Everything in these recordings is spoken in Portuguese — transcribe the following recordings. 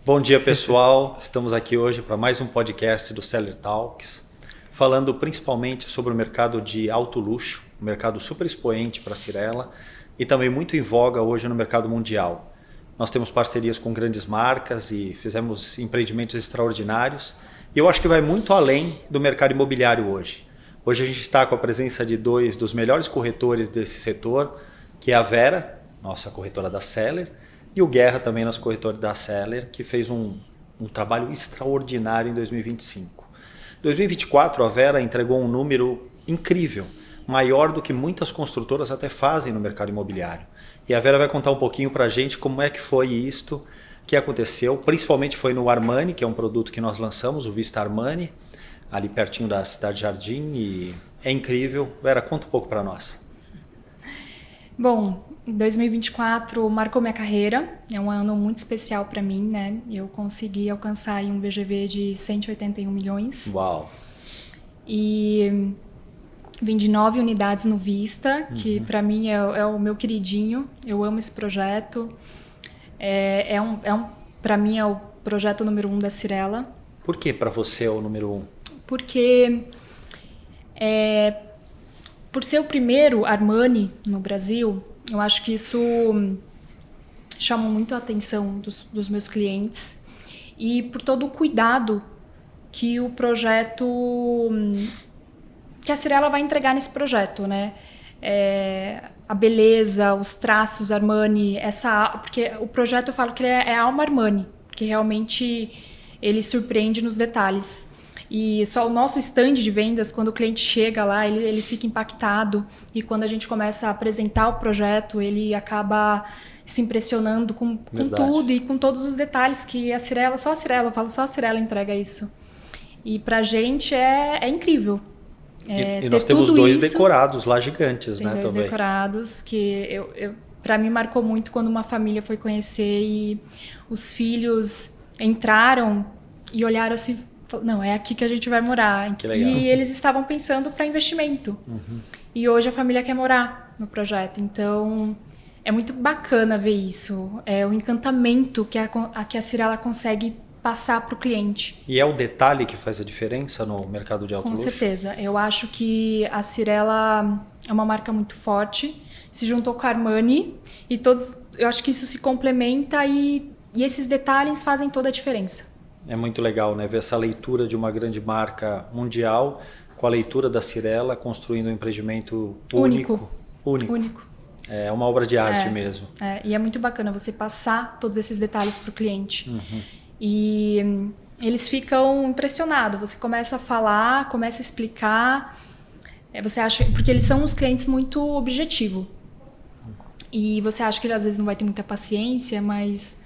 Bom dia, pessoal. Estamos aqui hoje para mais um podcast do Seller Talks, falando principalmente sobre o mercado de alto luxo, um mercado super expoente para a Cyrela e também muito em voga hoje no mercado mundial. Nós temos parcerias com grandes marcas e fizemos empreendimentos extraordinários e eu acho que vai muito além do mercado imobiliário hoje. Hoje a gente está com a presença de dois dos melhores corretores desse setor, que é a Vera, nossa corretora da Seller, e o Guerra também, nosso corretor da Seller, que fez um trabalho extraordinário em 2025. Em 2024, a Vera entregou um número incrível, maior do que muitas construtoras até fazem no mercado imobiliário. E a Vera vai contar um pouquinho para a gente como é que foi isto, que aconteceu, principalmente foi no Armani, que é um produto que nós lançamos, o Vista Armani, ali pertinho da Cidade Jardim, e é incrível. Vera, conta um pouco para nós. Bom, 2024 marcou minha carreira, é um ano muito especial para mim, né? Eu consegui alcançar aí um VGV de 181 milhões. Uau! E vim de 9 unidades no Vista, que para mim é o meu queridinho, eu amo esse projeto. Para mim é o projeto número 1 da Cyrela. Por que para você é o número 1? Porque por ser o primeiro Armani no Brasil, eu acho que isso chama muito a atenção dos meus clientes e por todo o cuidado que o projeto, que a Cyrela vai entregar nesse projeto, né? A beleza, os traços Armani, porque o projeto eu falo que é alma Armani, porque realmente ele surpreende nos detalhes. E só o nosso stand de vendas, quando o cliente chega lá, ele fica impactado. E quando a gente começa a apresentar o projeto, ele acaba se impressionando com tudo e com todos os detalhes que a Cyrela, só a Cyrela entrega isso. E pra gente é incrível. E nós temos dois decorados lá gigantes, né? Dois também. Decorados que para mim marcou muito quando uma família foi conhecer e os filhos entraram e olharam assim, não, é aqui que a gente vai morar. Que legal. E eles estavam pensando para investimento. E hoje a família quer morar no projeto. Então, é muito bacana ver isso. É o encantamento que a Cyrela consegue passar para o cliente. E é o detalhe que faz a diferença no mercado de alto luxo? Com certeza. Eu acho que a Cyrela é uma marca muito forte. Se juntou com a Armani e eu acho que isso se complementa e esses detalhes fazem toda a diferença. É muito legal, né? Ver essa leitura de uma grande marca mundial com a leitura da Cyrela construindo um empreendimento único. É uma obra de arte mesmo. E é muito bacana você passar todos esses detalhes para o cliente. E eles ficam impressionados. Você começa a falar, começa a explicar. Você acha, porque eles são uns clientes muito objetivos. E você acha que às vezes não vai ter muita paciência, mas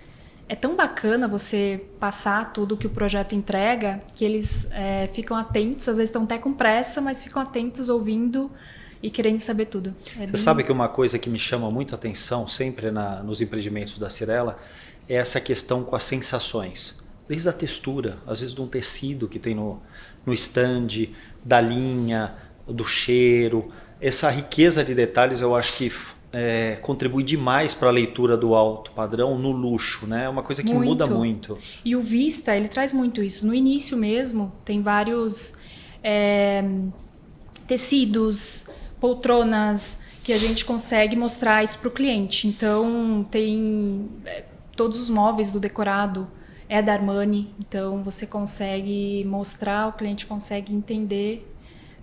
é tão bacana você passar tudo que o projeto entrega que eles ficam atentos, às vezes estão até com pressa, mas ficam atentos, ouvindo e querendo saber tudo. Você sabe que uma coisa que me chama muito a atenção sempre nos empreendimentos da Cyrela é essa questão com as sensações. Desde a textura, às vezes de um tecido que tem no stand, da linha, do cheiro. Essa riqueza de detalhes eu acho que contribui demais para a leitura do alto padrão no luxo, né? É uma coisa que muda muito. E o Vista, ele traz muito isso. No início mesmo, tem vários tecidos, poltronas, que a gente consegue mostrar isso para o cliente. Então, tem todos os móveis do decorado é da Armani, então você consegue mostrar, o cliente consegue entender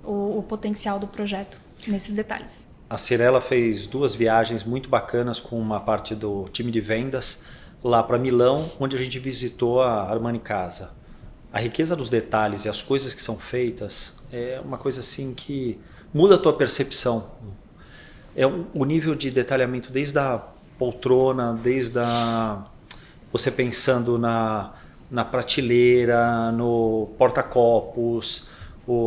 o potencial do projeto nesses detalhes. A Cyrela fez 2 viagens muito bacanas com uma parte do time de vendas lá para Milão, onde a gente visitou a Armani Casa. A riqueza dos detalhes e as coisas que são feitas é uma coisa assim que muda a tua percepção. É o nível de detalhamento desde a poltrona, você pensando na prateleira, no porta-copos,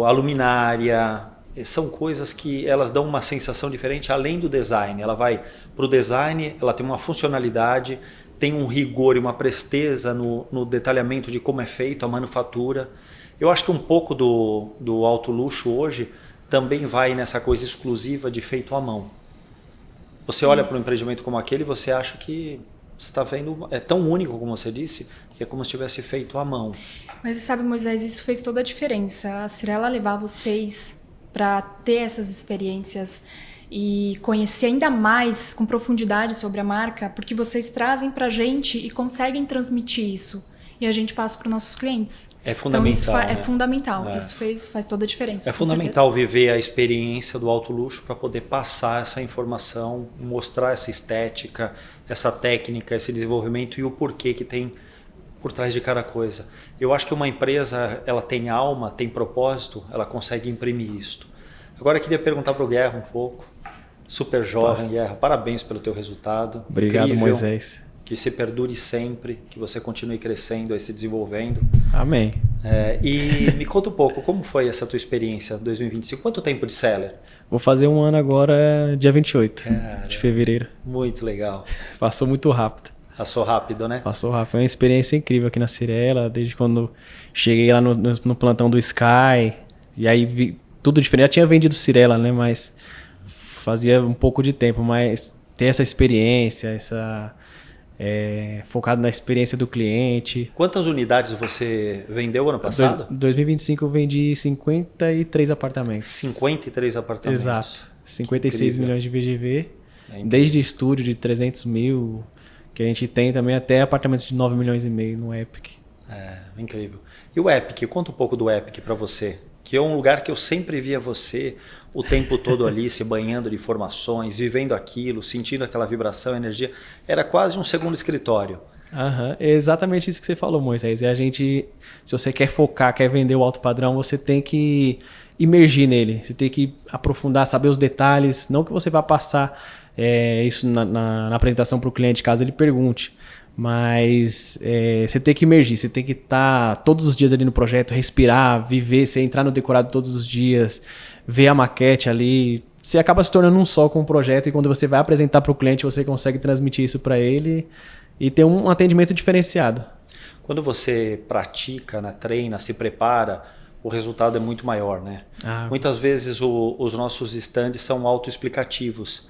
a luminária. São coisas que elas dão uma sensação diferente além do design. Ela vai para o design, ela tem uma funcionalidade, tem um rigor e uma presteza no detalhamento de como é feito a manufatura. Eu acho que um pouco do alto luxo hoje também vai nessa coisa exclusiva de feito à mão. Você olha para um empreendimento como aquele e você acha que você está vendo, é tão único como você disse, que é como se tivesse feito à mão. Mas sabe, Moisés, isso fez toda a diferença. A Cyrela levar vocês para ter essas experiências e conhecer ainda mais com profundidade sobre a marca, porque vocês trazem para a gente e conseguem transmitir isso. E a gente passa para os nossos clientes. É fundamental. Então, isso né? é fundamental. Isso faz toda a diferença. É fundamental viver a experiência do alto luxo para poder passar essa informação, mostrar essa estética, essa técnica, esse desenvolvimento e o porquê que tem por trás de cada coisa. Eu acho que uma empresa, ela tem alma, tem propósito, ela consegue imprimir isto. Agora eu queria perguntar para o Guerra um pouco. Super jovem, Guerra. Parabéns pelo teu resultado. Obrigado, incrível, Moisés. Que se perdure sempre, que você continue crescendo e se desenvolvendo. Amém. E me conta um pouco, como foi essa tua experiência em 2025? Quanto tempo de Seller? Vou fazer um ano agora, dia 28 de fevereiro. Muito legal. Passou muito rápido. Passou rápido, né? Passou rápido. Foi uma experiência incrível aqui na Cyrela, desde quando cheguei lá no plantão do Sky. E aí vi tudo diferente. Já tinha vendido Cyrela, né? Mas fazia um pouco de tempo. Mas ter essa experiência, focado na experiência do cliente. Quantas unidades você vendeu ano passado? Em 2025 eu vendi 53 apartamentos. 53 apartamentos. Exato. 56 Incrível. milhões de VGV. Desde estúdio de 300 mil, que a gente tem também, até apartamentos de 9 milhões e meio no Epic. Incrível. E o Epic? Conta um pouco do Epic para você. Que é um lugar que eu sempre via você o tempo todo ali, se banhando de informações, vivendo aquilo, sentindo aquela vibração, energia. Era quase um segundo escritório. É exatamente isso que você falou, Moisés. A gente, se você quer focar, quer vender o alto padrão, você tem que imergir nele. Você tem que aprofundar, saber os detalhes. Não que você vá passar isso na apresentação para o cliente, caso ele pergunte. Mas você tem que imergir, você tem que estar todos os dias ali no projeto, respirar, viver, você entrar no decorado todos os dias, ver a maquete ali. Você acaba se tornando um só com o projeto e quando você vai apresentar para o cliente, você consegue transmitir isso para ele e ter um atendimento diferenciado. Quando você pratica, né, treina, se prepara, o resultado é muito maior, né? Muitas vezes os nossos stands são autoexplicativos.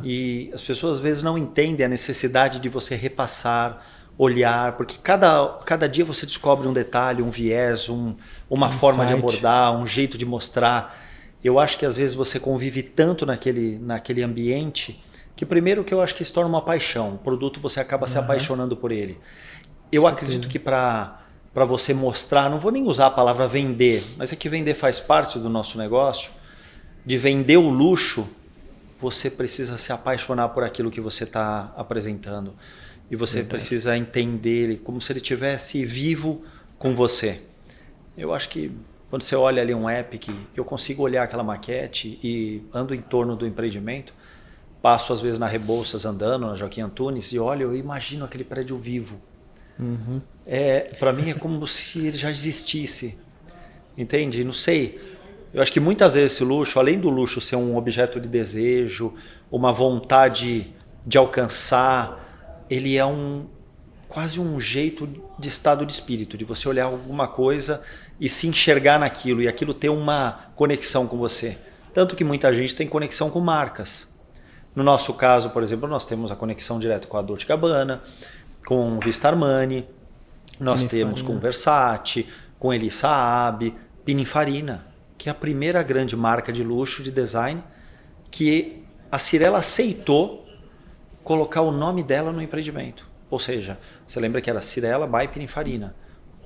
E as pessoas às vezes não entendem a necessidade de você repassar, olhar, porque cada dia você descobre um detalhe, um viés, uma forma de abordar, um jeito de mostrar. Eu acho que às vezes você convive tanto naquele ambiente que primeiro que eu acho que se torna uma paixão. O produto você acaba se apaixonando por ele. Eu acredito que para você mostrar, não vou nem usar a palavra vender, mas é que vender faz parte do nosso negócio, de vender o luxo, você precisa se apaixonar por aquilo que você está apresentando. E você precisa entender ele como se ele estivesse vivo com você. Eu acho que quando você olha ali um Epic, eu consigo olhar aquela maquete e ando em torno do empreendimento, passo às vezes na Rebouças andando, na Joaquim Antunes, e olho, eu imagino aquele prédio vivo. Para mim é como se ele já existisse. Entende? Não sei. Eu acho que muitas vezes esse luxo, além do luxo ser um objeto de desejo, uma vontade de alcançar, ele é quase um jeito de estado de espírito, de você olhar alguma coisa e se enxergar naquilo, e aquilo ter uma conexão com você. Tanto que muita gente tem conexão com marcas. No nosso caso, por exemplo, nós temos a conexão direta com a Dolce & Gabbana, com Vista Armani, nós temos com Versace, com Eli Saab, Pininfarina, que é a primeira grande marca de luxo, de design, que a Cyrela aceitou colocar o nome dela no empreendimento. Ou seja, você lembra que era Cyrela by Pininfarina.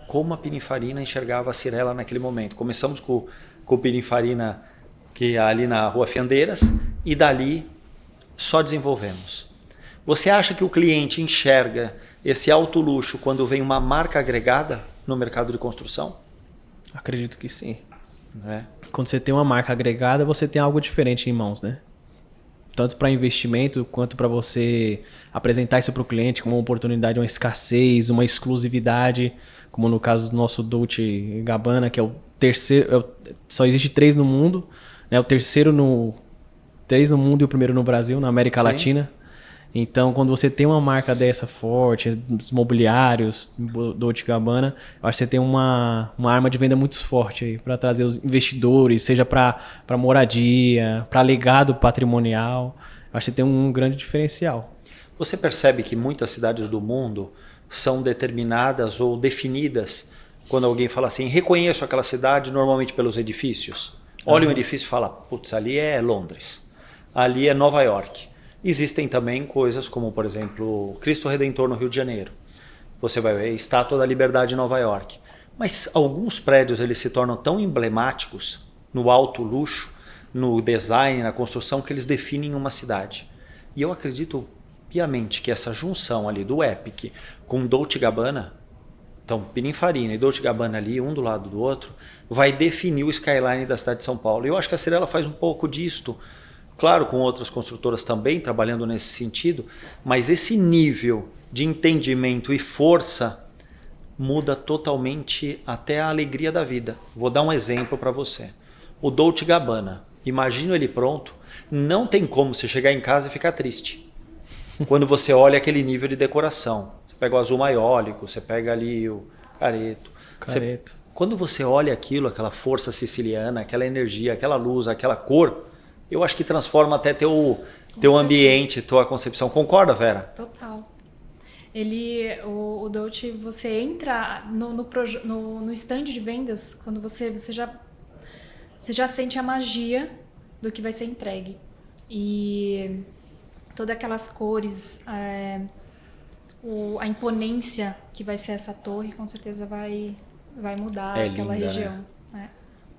Como a Pininfarina enxergava a Cyrela naquele momento. Começamos com o Pininfarina, que é ali na Rua Fiandeiras, e dali só desenvolvemos. Você acha que o cliente enxerga esse alto luxo quando vem uma marca agregada no mercado de construção? Acredito que sim. Quando você tem uma marca agregada, você tem algo diferente em mãos, né? Tanto para investimento, quanto para você apresentar isso para o cliente como uma oportunidade, uma escassez, uma exclusividade, como no caso do nosso Dolce & Gabbana, que é o terceiro, só existe 3 no mundo, né? O terceiro 3 no mundo e o primeiro no Brasil, na América Latina. Então, quando você tem uma marca dessa forte, os mobiliários, Dolce & Gabbana, eu acho que você tem uma arma de venda muito forte aí para trazer os investidores, seja para moradia, para legado patrimonial. Eu acho que você tem um grande diferencial. Você percebe que muitas cidades do mundo são determinadas ou definidas quando alguém fala assim, reconheço aquela cidade normalmente pelos edifícios. Olha um edifício e fala, putz, ali é Londres, ali é Nova York. Existem também coisas como, por exemplo, Cristo Redentor no Rio de Janeiro. Você vai ver Estátua da Liberdade em Nova York. Mas alguns prédios eles se tornam tão emblemáticos no alto luxo, no design, na construção, que eles definem uma cidade. E eu acredito piamente que essa junção ali do Epic com Dolce & Gabbana, então Pininfarina e Dolce & Gabbana ali, um do lado do outro, vai definir o skyline da cidade de São Paulo. E eu acho que a Cyrela faz um pouco disto, claro, com outras construtoras também trabalhando nesse sentido, mas esse nível de entendimento e força muda totalmente até a alegria da vida. Vou dar um exemplo para você. O Dolce & Gabbana, imagino ele pronto, não tem como você chegar em casa e ficar triste. Quando você olha aquele nível de decoração. Você pega o azul maiólico, você pega ali o careto. Quando você olha aquilo, aquela força siciliana, aquela energia, aquela luz, aquela cor, eu acho que transforma até teu ambiente, tua concepção. Concorda, Vera? Total. O Dolce, você entra no stand de vendas, quando você já sente a magia do que vai ser entregue. E todas aquelas cores, a imponência que vai ser essa torre, com certeza vai mudar aquela linda, região.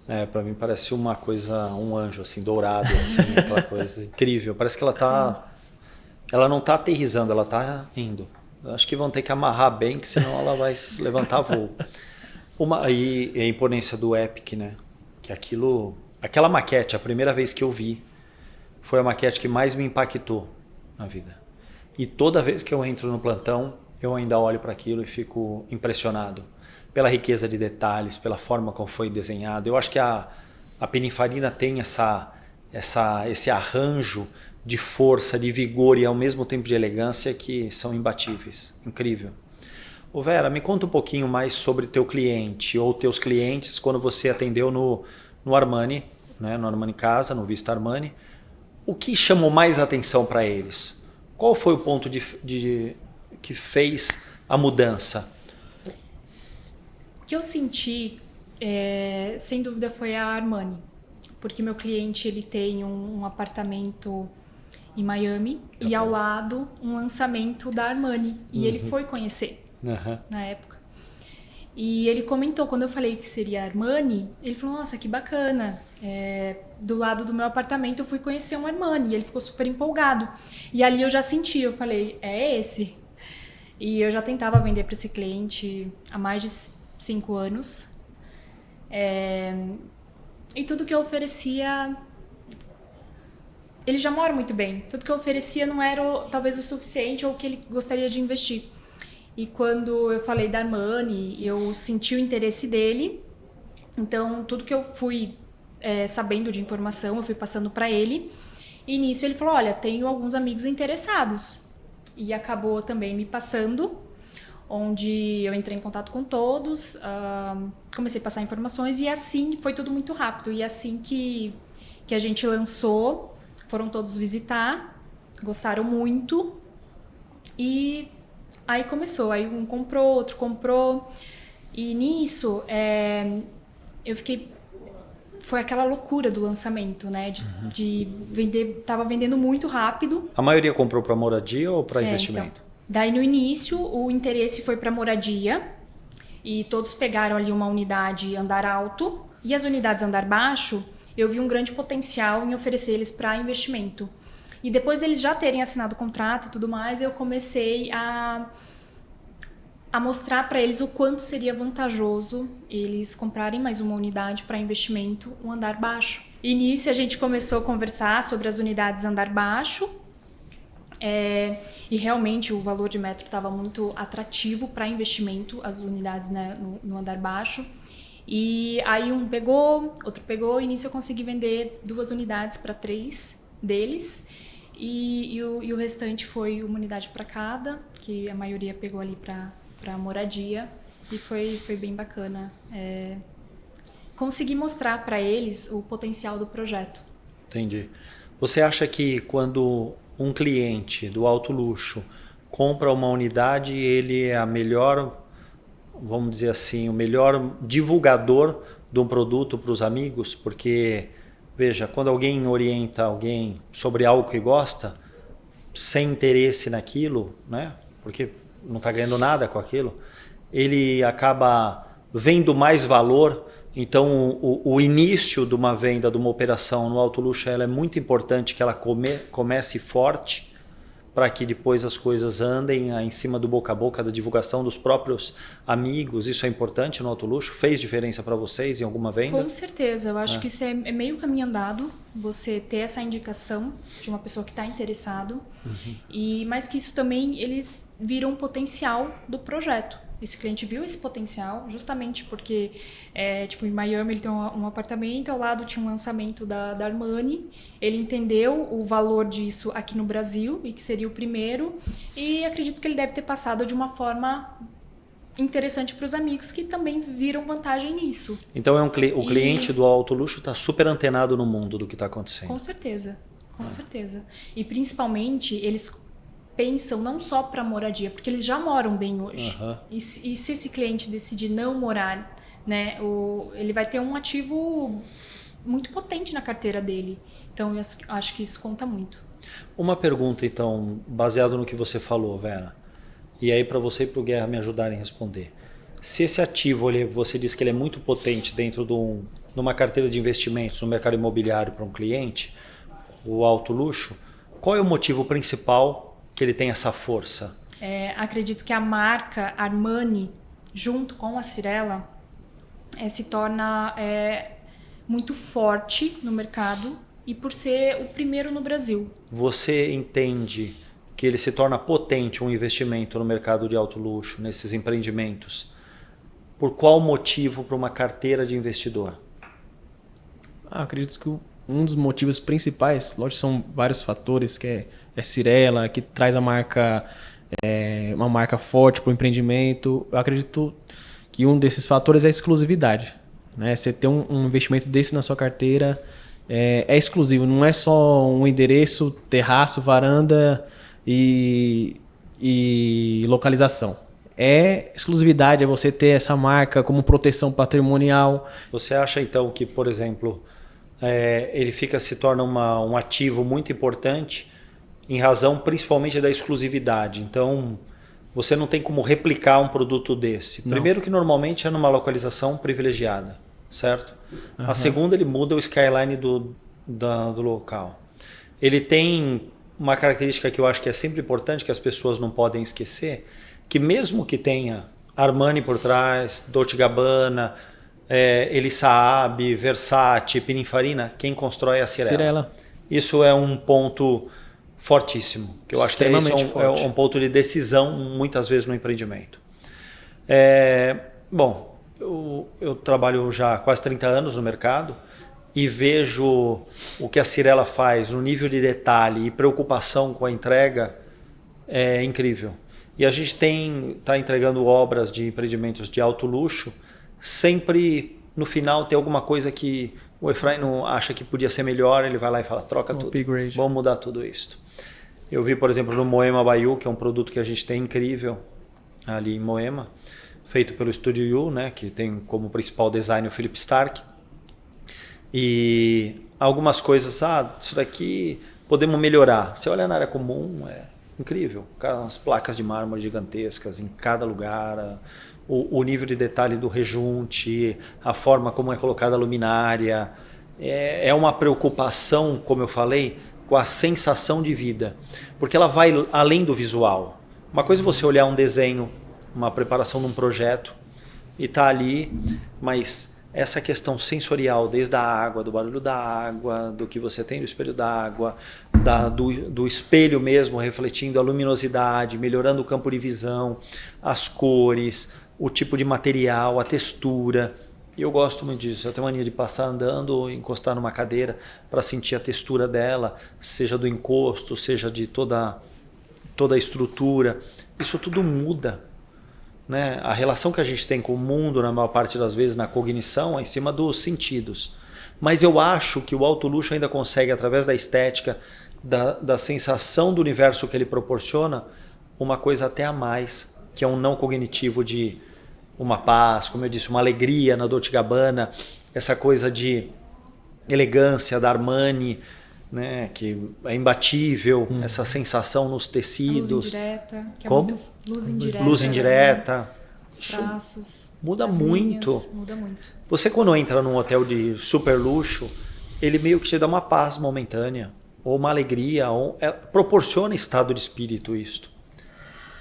Né? Para mim parece uma coisa, um anjo assim, dourado, assim, aquela coisa incrível. Parece que ela não está aterrissando, ela está indo. Acho que vão ter que amarrar bem, que senão ela vai levantar voo. E a imponência do Epic, né? Que aquela maquete, a primeira vez que eu vi, foi a maquete que mais me impactou na vida. E toda vez que eu entro no plantão, eu ainda olho para aquilo e fico impressionado pela riqueza de detalhes, pela forma como foi desenhado. Eu acho que a Pininfarina tem esse arranjo de força, de vigor e ao mesmo tempo de elegância que são imbatíveis. Incrível. Ô Vera, me conta um pouquinho mais sobre teu cliente ou teus clientes quando você atendeu no Armani, né? No Armani Casa, no Vista Armani. O que chamou mais atenção para eles? Qual foi o ponto que fez a mudança? O que eu senti, sem dúvida, foi a Armani. Porque meu cliente ele tem um apartamento em Miami e ao lado um lançamento da Armani. E ele foi conhecer na época. E ele comentou, quando eu falei que seria Armani, ele falou, nossa, que bacana. Do lado do meu apartamento eu fui conhecer um Armani. E ele ficou super empolgado. E ali eu já senti, eu falei, é esse. E eu já tentava vender para esse cliente há mais de 5 anos. E tudo que eu oferecia, ele já mora muito bem. Tudo que eu oferecia não era talvez o suficiente ou o que ele gostaria de investir. E quando eu falei da Armani, eu senti o interesse dele. Então, tudo que eu fui sabendo de informação, eu fui passando para ele. E nisso ele falou, olha, tenho alguns amigos interessados. E acabou também me passando, onde eu entrei em contato com todos, comecei a passar informações e assim foi tudo muito rápido. E assim que a gente lançou, foram todos visitar, gostaram muito e aí começou. Aí um comprou, outro comprou e nisso eu fiquei... Foi aquela loucura do lançamento, né? De vender, tava vendendo muito rápido. A maioria comprou para moradia ou para investimento? Então, daí no início o interesse foi para moradia e todos pegaram ali uma unidade andar alto e as unidades andar baixo eu vi um grande potencial em oferecer eles para investimento. E depois deles já terem assinado o contrato e tudo mais, eu comecei a mostrar para eles o quanto seria vantajoso eles comprarem mais uma unidade para investimento, um andar baixo. E nisso a gente começou a conversar sobre as unidades andar baixo, e realmente o valor de metro estava muito atrativo para investimento, as unidades, né, no andar baixo. E aí um pegou, outro pegou, e nisso eu consegui vender 2 unidades para 3 deles. E o restante foi uma unidade para cada, que a maioria pegou ali para moradia. E foi bem bacana. Consegui mostrar para eles o potencial do projeto. Entendi. Você acha que quando um cliente do alto luxo compra uma unidade, ele é a melhor, vamos dizer assim, o melhor divulgador de um produto para os amigos, porque, veja, quando alguém orienta alguém sobre algo que gosta, sem interesse naquilo, né? Porque não está ganhando nada com aquilo, ele acaba vendo mais valor. Então, o início de uma venda, de uma operação no alto luxo, ela é muito importante que ela comece forte, para que depois as coisas andem em cima do boca a boca, da divulgação dos próprios amigos. Isso é importante no alto luxo? Fez diferença para vocês em alguma venda? Com certeza, eu acho que isso é meio caminho andado, você ter essa indicação de uma pessoa que está interessado, mas que isso também eles viram o potencial do projeto. Esse cliente viu esse potencial justamente porque, tipo, em Miami ele tem um apartamento, ao lado tinha um lançamento da Armani, ele entendeu o valor disso aqui no Brasil e que seria o primeiro, e acredito que ele deve ter passado de uma forma interessante para os amigos que também viram vantagem nisso. Então o cliente do alto luxo está super antenado no mundo do que está acontecendo. Com certeza, com certeza. E principalmente eles pensam não só para moradia, porque eles já moram bem hoje. E se esse cliente decidir não morar, né, ele vai ter um ativo muito potente na carteira dele. Então eu acho que isso conta muito. Uma pergunta então, baseado no que você falou, Vera, e aí para você e para o Guerra me ajudarem a responder. Se esse ativo, você diz que ele é muito potente dentro de uma carteira de investimentos no mercado imobiliário para um cliente, o alto luxo, qual é o motivo principal que ele tem essa força? Acredito que a marca Armani, junto com a Cirela, se torna muito forte no mercado e por ser o primeiro no Brasil. Você entende que ele se torna potente um investimento no mercado de alto luxo, nesses empreendimentos? Por qual motivo para uma carteira de investidor? Acredito que um dos motivos principais, lógico, são vários fatores, que é Cirela, que traz a marca, uma marca forte para o empreendimento. Eu acredito que um desses fatores é a exclusividade, né? Você ter um investimento desse na sua carteira é exclusivo, não é só um endereço, terraço, varanda e localização. É exclusividade, é você ter essa marca como proteção patrimonial. Você acha então que, por exemplo, ele se torna um ativo muito importante em razão principalmente da exclusividade? Então, você não tem como replicar um produto desse. Não. Primeiro que normalmente é numa localização privilegiada, certo? A segunda, ele muda o skyline do local. Ele tem uma característica que eu acho que é sempre importante, que as pessoas não podem esquecer, que mesmo que tenha Armani por trás, Dolce & Gabbana, Elie Saab, Versace, Pininfarina, quem constrói é a Cirela. Isso é um ponto fortíssimo, que eu acho que é um ponto de decisão muitas vezes no empreendimento. Bom, eu trabalho já há quase 30 anos no mercado e vejo o que a Cirela faz no nível de detalhe e preocupação com a entrega é incrível. E a gente está entregando obras de empreendimentos de alto luxo, sempre no final tem alguma coisa que o Efraim não acha que podia ser melhor, ele vai lá e fala, troca tudo, vamos mudar tudo isso. Eu vi, por exemplo, no Moema Bayou, que é um produto que a gente tem incrível ali em Moema, feito pelo Estúdio U, né, que tem como principal design o Philip Stark. E algumas coisas, isso daqui podemos melhorar. Você olha na área comum, é incrível. As placas de mármore gigantescas em cada lugar, o nível de detalhe do rejunte, a forma como é colocada a luminária. É uma preocupação, como eu falei, com a sensação de vida. Porque ela vai além do visual. Uma coisa é você olhar um desenho, uma preparação de um projeto, e tá ali, mas essa questão sensorial, desde a água, do barulho da água, do que você tem no espelho d'água, do espelho mesmo refletindo a luminosidade, melhorando o campo de visão, as cores, o tipo de material, a textura. E eu gosto muito disso. Eu tenho mania de passar andando ou encostar numa cadeira para sentir a textura dela, seja do encosto, seja de toda a estrutura. Isso tudo muda, né? A relação que a gente tem com o mundo, na maior parte das vezes, na cognição, é em cima dos sentidos. Mas eu acho que o alto luxo ainda consegue, através da estética, da sensação do universo que ele proporciona, uma coisa até a mais, que é um não cognitivo de uma paz, como eu disse, uma alegria na Dolce & Gabbana, essa coisa de elegância da Armani, né, que é imbatível, essa sensação nos tecidos. Luz indireta, que é Como? muito luz indireta. Luz indireta. Os traços. Muda as muito. linhas, muda muito. Você, quando entra num hotel de super luxo, ele meio que te dá uma paz momentânea, ou uma alegria, proporciona estado de espírito isto.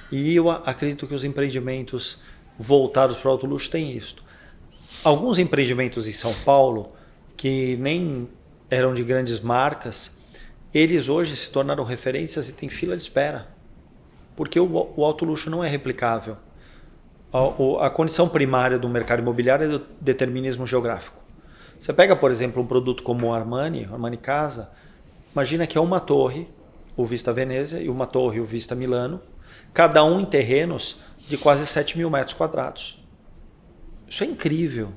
E eu acredito que os empreendimentos voltados para o alto luxo têm isto. Alguns empreendimentos em São Paulo, que nem eram de grandes marcas, eles hoje se tornaram referências e tem fila de espera. Porque o alto luxo não é replicável. A condição primária do mercado imobiliário é do determinismo geográfico. Você pega, por exemplo, um produto como o Armani Casa, imagina que é uma torre, o Vista Venezia, e uma torre, o Vista Milano, cada um em terrenos de quase 7 mil metros quadrados. Isso é incrível.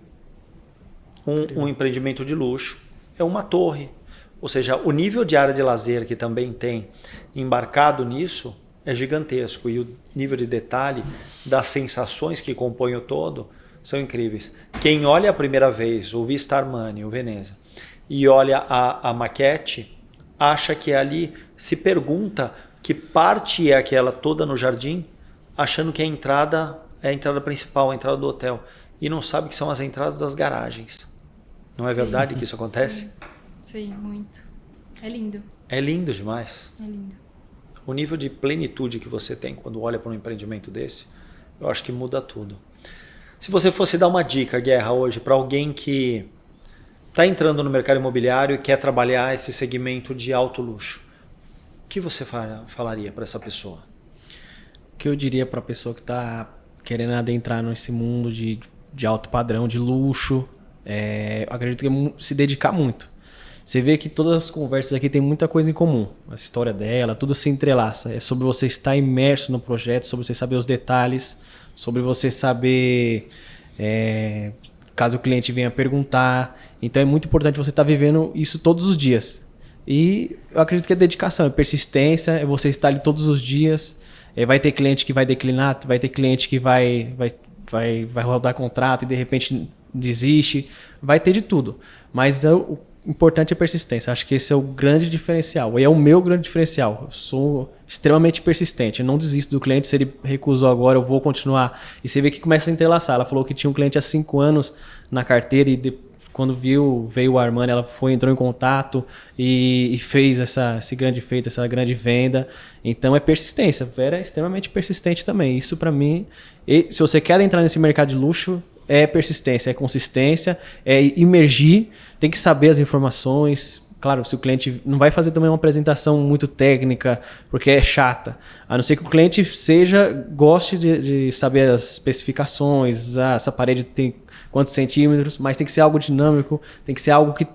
Um empreendimento de luxo é uma torre. Ou seja, o nível de área de lazer que também tem embarcado nisso é gigantesco. E o nível de detalhe das sensações que compõem o todo são incríveis. Quem olha a primeira vez o Vista Armani, o Veneza, e olha a maquete, acha que ali, se pergunta que parte é aquela toda no jardim, achando que a entrada é a entrada principal, a entrada do hotel. E não sabe que são as entradas das garagens. Não é verdade que isso acontece? Sim, muito. É lindo. É lindo demais. É lindo. O nível de plenitude que você tem quando olha para um empreendimento desse, eu acho que muda tudo. Se você fosse dar uma dica, Guerra, hoje, para alguém que está entrando no mercado imobiliário e quer trabalhar esse segmento de alto luxo, o que você falaria para essa pessoa? O que eu diria para a pessoa que está querendo adentrar nesse mundo de alto padrão, de luxo, eu acredito que é se dedicar muito. Você vê que todas as conversas aqui tem muita coisa em comum. A história dela, tudo se entrelaça. É sobre você estar imerso no projeto, sobre você saber os detalhes, sobre você saber, caso o cliente venha perguntar. Então é muito importante você estar vivendo isso todos os dias. E eu acredito que é dedicação, é persistência, é você estar ali todos os dias. Vai ter cliente que vai declinar, vai ter cliente que vai rodar contrato e de repente desiste. Vai ter de tudo. Mas o importante é persistência. Acho que esse é o grande diferencial. E é o meu grande diferencial. Eu sou extremamente persistente. Eu não desisto do cliente. Se ele recusou agora, eu vou continuar. E você vê que começa a entrelaçar. Ela falou que tinha um cliente há 5 anos na carteira e quando veio o Armani, ela entrou em contato e fez esse grande feito, essa grande venda. Então é persistência. A Vera é extremamente persistente também. Isso para mim, se você quer entrar nesse mercado de luxo, é persistência, é consistência, é imergir, tem que saber as informações. Claro, se o cliente não vai fazer também uma apresentação muito técnica, porque é chata. A não ser que o cliente goste de saber as especificações, essa parede tem quantos centímetros, mas tem que ser algo dinâmico, tem que ser algo que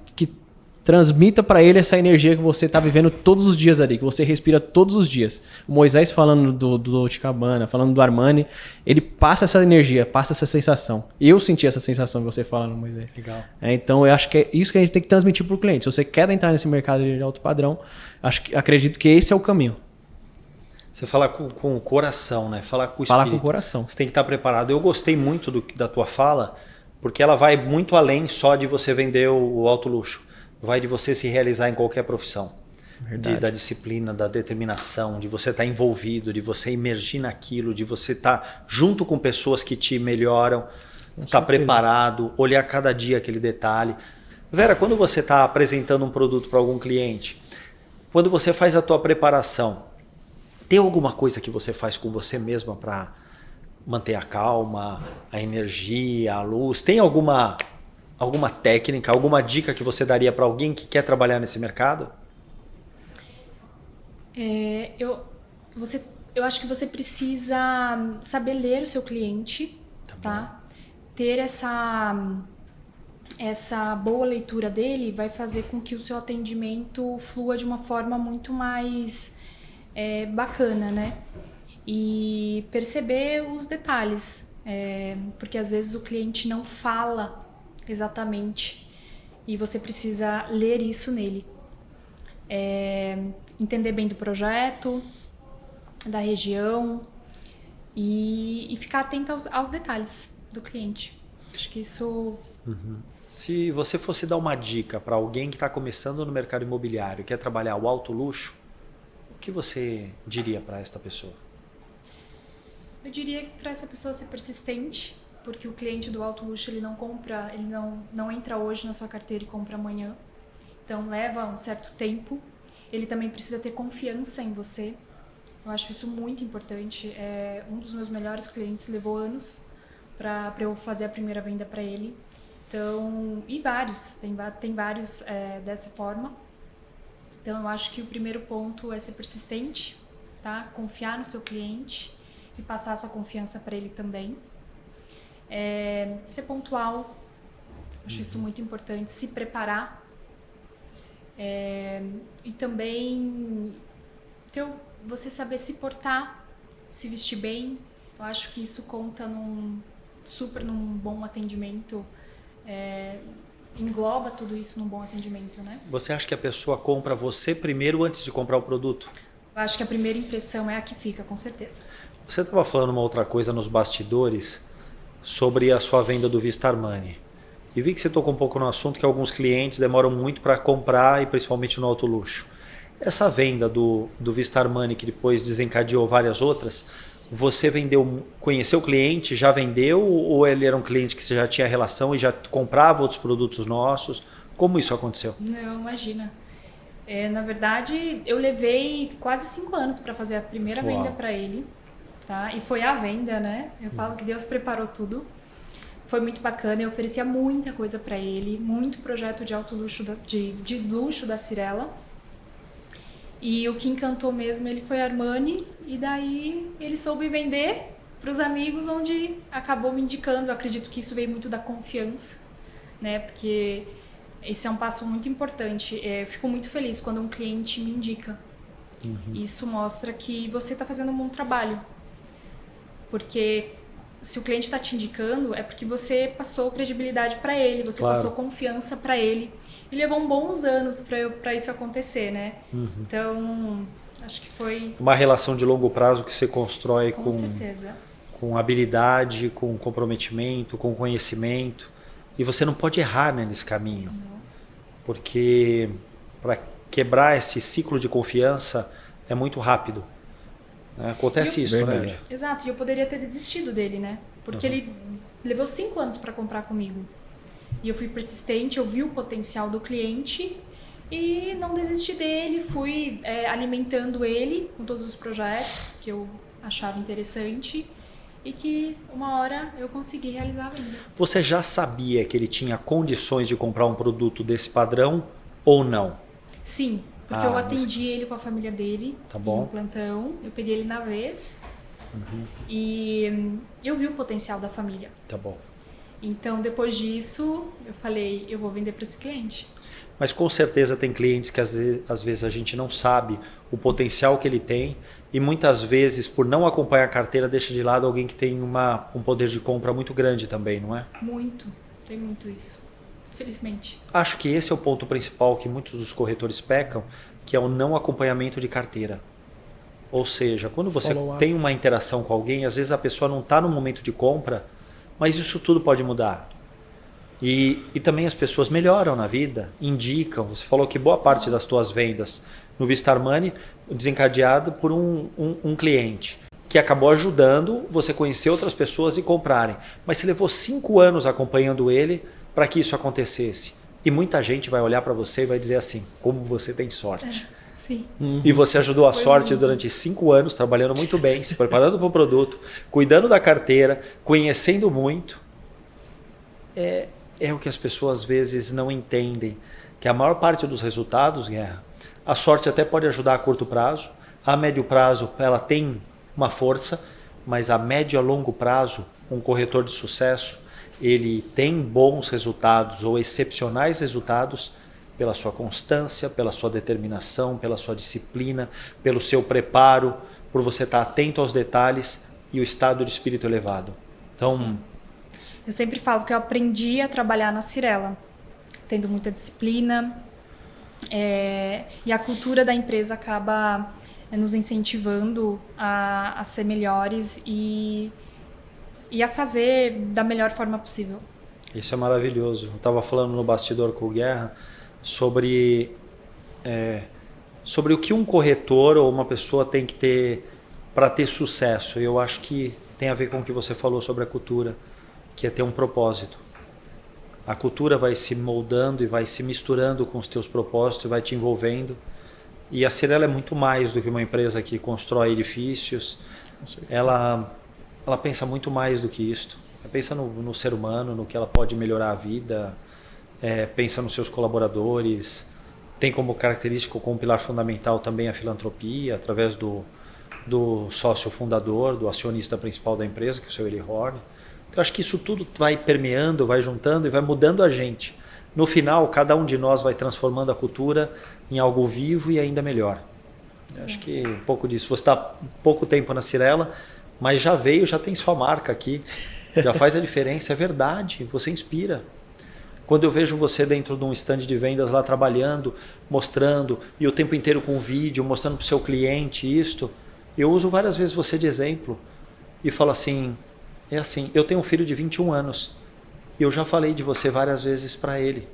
transmita para ele essa energia que você está vivendo todos os dias ali, que você respira todos os dias. O Moisés falando do Dolce & Gabbana, falando do Armani, ele passa essa energia, passa essa sensação. Eu senti essa sensação que você fala no Moisés. Legal. Então eu acho que é isso que a gente tem que transmitir para o cliente. Se você quer entrar nesse mercado de alto padrão, acredito que esse é o caminho. Você fala com o coração, né? Falar com o espírito. Falar com o coração. Você tem que estar preparado. Eu gostei muito da tua fala, porque ela vai muito além só de você vender o alto luxo. Vai de você se realizar em qualquer profissão. Da disciplina, da determinação, de você estar envolvido, de você emergir naquilo, de você estar junto com pessoas que te melhoram, estar preparado, olhar cada dia aquele detalhe. Vera, quando você está apresentando um produto para algum cliente, quando você faz a tua preparação, tem alguma coisa que você faz com você mesma para manter a calma, a energia, a luz? Tem alguma técnica, alguma dica que você daria para alguém que quer trabalhar nesse mercado? Eu acho que você precisa saber ler o seu cliente, tá? Ter essa boa leitura dele vai fazer com que o seu atendimento flua de uma forma muito mais bacana, né? E perceber os detalhes, porque às vezes o cliente não fala exatamente e você precisa ler isso nele. Entender bem do projeto, da região e ficar atento aos detalhes do cliente. Acho que isso... Se você fosse dar uma dica para alguém que está começando no mercado imobiliário e quer trabalhar o alto luxo, o que você diria para esta pessoa? Eu diria para essa pessoa ser persistente, porque o cliente do alto luxo ele não compra, ele não entra hoje na sua carteira e compra amanhã. Então leva um certo tempo. Ele também precisa ter confiança em você. Eu acho isso muito importante. Um dos meus melhores clientes levou anos para eu fazer a primeira venda para ele. Então, e vários, tem vários dessa forma. Então eu acho que o primeiro ponto é ser persistente, tá? Confiar no seu cliente e passar essa confiança para ele também. Ser pontual, acho isso muito importante. Se preparar. E também você saber se portar, se vestir bem. Eu acho que isso conta num bom atendimento. Engloba tudo isso num bom atendimento, né? Você acha que a pessoa compra você primeiro antes de comprar o produto? Eu acho que a primeira impressão é a que fica, com certeza. Você estava falando uma outra coisa nos bastidores sobre a sua venda do Vista Armani. E vi que você tocou um pouco no assunto que alguns clientes demoram muito para comprar e principalmente no alto luxo. Essa venda do Vista Armani, que depois desencadeou várias outras, você conheceu o cliente, já vendeu ou ele era um cliente que você já tinha relação e já comprava outros produtos nossos? Como isso aconteceu? Não, imagina. Na verdade, eu levei quase 5 anos para fazer a primeira venda para ele. Tá? E foi a venda, né? Eu falo que Deus preparou tudo. Foi muito bacana, eu oferecia muita coisa para ele, muito projeto de alto luxo, de luxo da Cyrela. E o que encantou mesmo ele foi Armani, e daí ele soube vender para os amigos, onde acabou me indicando. Eu acredito que isso veio muito da confiança, né? Porque esse é um passo muito importante. Eu fico muito feliz quando um cliente me indica. Isso mostra que você está fazendo um bom trabalho. Porque se o cliente está te indicando, é porque você passou credibilidade para ele, você passou confiança para ele. E levou bons anos para isso acontecer, né? Então, acho que foi... Uma relação de longo prazo que você constrói com certeza. Com habilidade, com comprometimento, com conhecimento. E você não pode errar, né, nesse caminho. Não. Porque para quebrar esse ciclo de confiança é muito rápido. Acontece isso, verdade. Né? Exato, e eu poderia ter desistido dele, né? Porque ele levou 5 anos para comprar comigo. E eu fui persistente, eu vi o potencial do cliente e não desisti dele, fui alimentando ele com todos os projetos que eu achava interessante e que uma hora eu consegui realizar a venda. Você já sabia que ele tinha condições de comprar um produto desse padrão ou não? Sim. Porque eu atendi ele com a família dele no plantão, eu peguei ele na vez e eu vi o potencial da família. Tá bom. Então, depois disso, eu falei, eu vou vender para esse cliente. Mas com certeza tem clientes que às vezes a gente não sabe o potencial que ele tem e muitas vezes, por não acompanhar a carteira, deixa de lado alguém que tem um poder de compra muito grande também, não é? Muito, tem muito isso. Felizmente. Acho que esse é o ponto principal que muitos dos corretores pecam, que é o não acompanhamento de carteira. Ou seja, quando você tem uma interação com alguém, às vezes a pessoa não está no momento de compra, mas isso tudo pode mudar. E também as pessoas melhoram na vida, indicam. Você falou que boa parte das tuas vendas no Vista Armani desencadeado por um cliente que acabou ajudando você conhecer outras pessoas e comprarem. Mas você levou 5 anos acompanhando ele para que isso acontecesse. E muita gente vai olhar para você e vai dizer assim, como você tem sorte. Sim. E você ajudou a sorte durante 5 anos, trabalhando muito bem, se preparando para o produto, cuidando da carteira, conhecendo muito. É o que as pessoas às vezes não entendem, que a maior parte dos resultados, Guerra, a sorte até pode ajudar a curto prazo, a médio prazo ela tem uma força, mas a médio a longo prazo, um corretor de sucesso, ele tem bons resultados ou excepcionais resultados pela sua constância, pela sua determinação, pela sua disciplina, pelo seu preparo, por você estar atento aos detalhes e o estado de espírito elevado. Então, eu sempre falo que eu aprendi a trabalhar na Cyrela. tendo muita disciplina. E a cultura da empresa acaba nos incentivando a ser melhores e a fazer da melhor forma possível. Isso é maravilhoso. Eu estava falando no bastidor com o Guerra sobre o que um corretor ou uma pessoa tem que ter para ter sucesso. Eu acho que tem a ver com o que você falou sobre a cultura, que é ter um propósito. A cultura vai se moldando e vai se misturando com os teus propósitos e vai te envolvendo. E a Cyrela é muito mais do que uma empresa que constrói edifícios. Ela pensa muito mais do que isto. Ela pensa no ser humano, no que ela pode melhorar a vida, pensa nos seus colaboradores. Tem como característica, como pilar fundamental também a filantropia, através do sócio fundador, do acionista principal da empresa, que é o seu Eli Horn. Então, acho que isso tudo vai permeando, vai juntando e vai mudando a gente. No final, cada um de nós vai transformando a cultura em algo vivo e ainda melhor. Acho que um pouco disso. Você está pouco tempo na Cyrela, mas já tem sua marca aqui, já faz a diferença, é verdade, você inspira. Quando eu vejo você dentro de um stand de vendas lá trabalhando, mostrando, e o tempo inteiro com vídeo, mostrando para o seu cliente isto, eu uso várias vezes você de exemplo e falo assim, eu tenho um filho de 21 anos e eu já falei de você várias vezes para ele,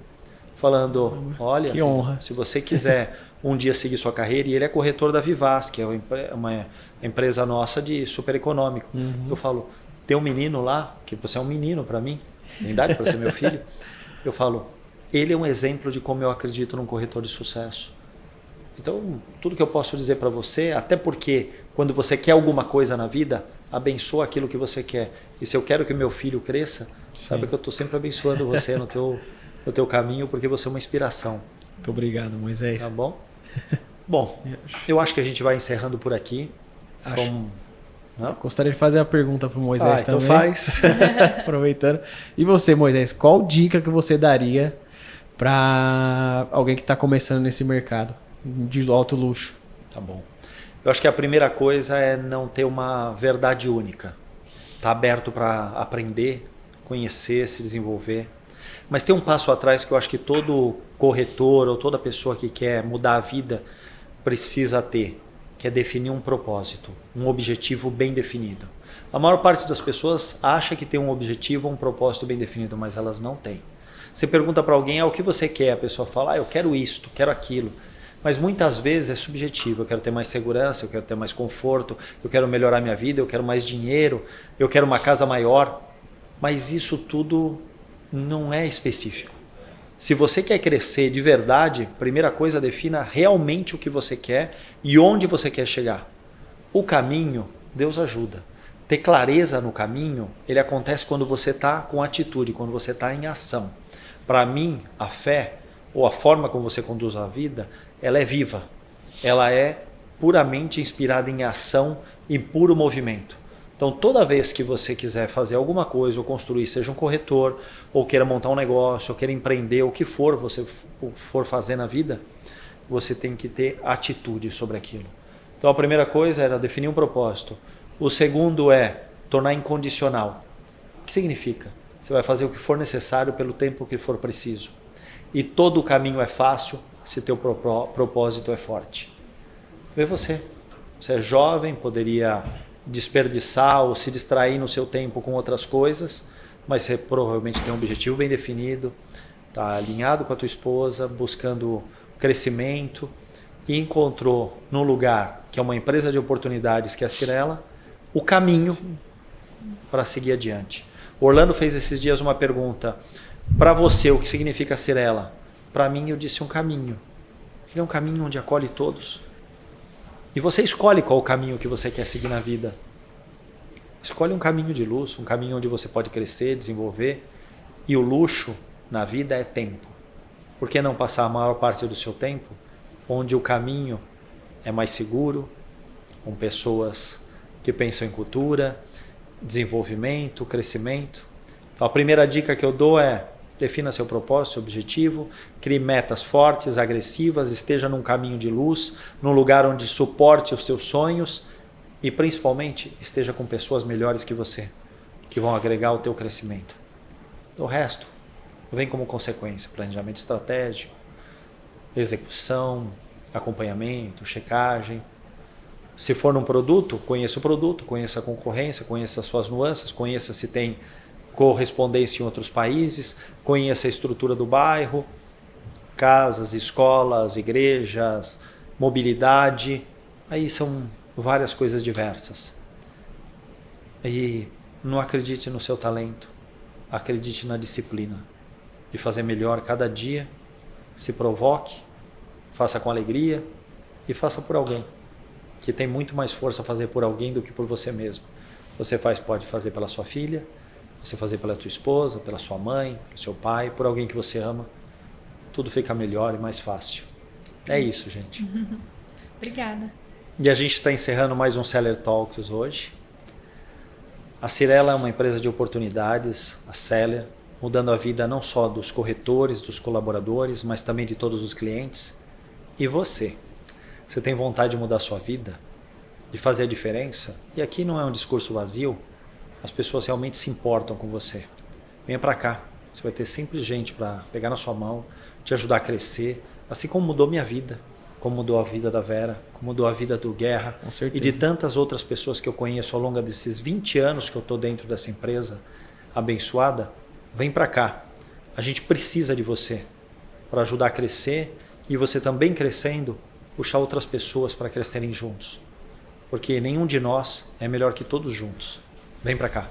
falando, olha, que honra. Se você quiser um dia seguir sua carreira, e ele é corretor da Vivaz, que é uma empresa nossa de super econômico. Eu falo, tem um menino lá, que você é um menino para mim, tem idade para ser meu filho, eu falo, ele é um exemplo de como eu acredito num corretor de sucesso. Então, tudo que eu posso dizer para você, até porque quando você quer alguma coisa na vida, abençoa aquilo que você quer. E se eu quero que meu filho cresça, sabe que eu estou sempre abençoando você no teu caminho, porque você é uma inspiração. Muito obrigado, Moisés. Tá bom? Bom, eu acho que a gente vai encerrando por aqui. Gostaria de fazer uma pergunta para o Moisés também. Então faz. Aproveitando. E você, Moisés, qual dica que você daria para alguém que está começando nesse mercado de alto luxo? Tá bom. Eu acho que a primeira coisa é não ter uma verdade única. Tá aberto para aprender, conhecer, se desenvolver. Mas tem um passo atrás que eu acho que todo corretor ou toda pessoa que quer mudar a vida precisa ter, que é definir um propósito, um objetivo bem definido. A maior parte das pessoas acha que tem um objetivo, um propósito bem definido, mas elas não têm. Você pergunta para alguém, o que você quer? A pessoa fala, eu quero isto, quero aquilo. Mas muitas vezes é subjetivo. Eu quero ter mais segurança, eu quero ter mais conforto, eu quero melhorar minha vida, eu quero mais dinheiro, eu quero uma casa maior. Mas isso tudo não é específico. Se você quer crescer de verdade, primeira coisa, defina realmente o que você quer e onde você quer chegar. O caminho, Deus ajuda. Ter clareza no caminho, ele acontece quando você está com atitude, quando você está em ação. Para mim, a fé, ou a forma como você conduz a vida, ela é viva. Ela é puramente inspirada em ação e puro movimento. Então, toda vez que você quiser fazer alguma coisa ou construir, seja um corretor, ou queira montar um negócio, ou queira empreender, o que for você for fazer na vida, você tem que ter atitude sobre aquilo. Então, a primeira coisa era definir um propósito. O segundo é tornar incondicional. O que significa? Você vai fazer o que for necessário pelo tempo que for preciso. E todo o caminho é fácil se teu propósito é forte. Vê você. Você é jovem, poderia desperdiçar ou se distrair no seu tempo com outras coisas, mas você provavelmente tem um objetivo bem definido, está alinhado com a tua esposa, buscando crescimento e encontrou num lugar que é uma empresa de oportunidades, que é a Cyrela, o caminho para seguir adiante. O Orlando fez esses dias uma pergunta, para você o que significa Cyrela? Para mim eu disse um caminho. Ele é um caminho onde acolhe todos. E você escolhe qual o caminho que você quer seguir na vida. Escolhe um caminho de luz, um caminho onde você pode crescer, desenvolver. E o luxo na vida é tempo. Por que não passar a maior parte do seu tempo onde o caminho é mais seguro, com pessoas que pensam em cultura, desenvolvimento, crescimento? Então, a primeira dica que eu dou é: defina seu propósito, seu objetivo, crie metas fortes, agressivas, esteja num caminho de luz, num lugar onde suporte os teus sonhos e, principalmente, esteja com pessoas melhores que você, que vão agregar o teu crescimento. O resto vem como consequência planejamento estratégico, execução, acompanhamento, checagem. Se for num produto, conheça o produto, conheça a concorrência, conheça as suas nuances, conheça se tem correspondência em outros países, conheça a estrutura do bairro, casas, escolas, igrejas, mobilidade. Aí são várias coisas diversas. E não acredite no seu talento, acredite na disciplina de fazer melhor cada dia, se provoque, faça com alegria e faça por alguém, que tem muito mais força fazer por alguém do que por você mesmo. Você pode fazer pela sua filha, você fazer pela tua esposa, pela sua mãe, pelo seu pai, por alguém que você ama. Tudo fica melhor e mais fácil. É isso, gente. Obrigada. E a gente está encerrando mais um Seller Talks hoje. A Cyrela é uma empresa de oportunidades, a Seller, mudando a vida não só dos corretores, dos colaboradores, mas também de todos os clientes. E você? Você tem vontade de mudar a sua vida? De fazer a diferença? E aqui não é um discurso vazio, as pessoas realmente se importam com você. Venha para cá, você vai ter sempre gente para pegar na sua mão, te ajudar a crescer, assim como mudou minha vida, como mudou a vida da Vera, como mudou a vida do Guerra e de tantas outras pessoas que eu conheço ao longo desses 20 anos que eu estou dentro dessa empresa abençoada. Vem para cá, a gente precisa de você para ajudar a crescer e você também crescendo, puxar outras pessoas para crescerem juntos, porque nenhum de nós é melhor que todos juntos. Vem para cá.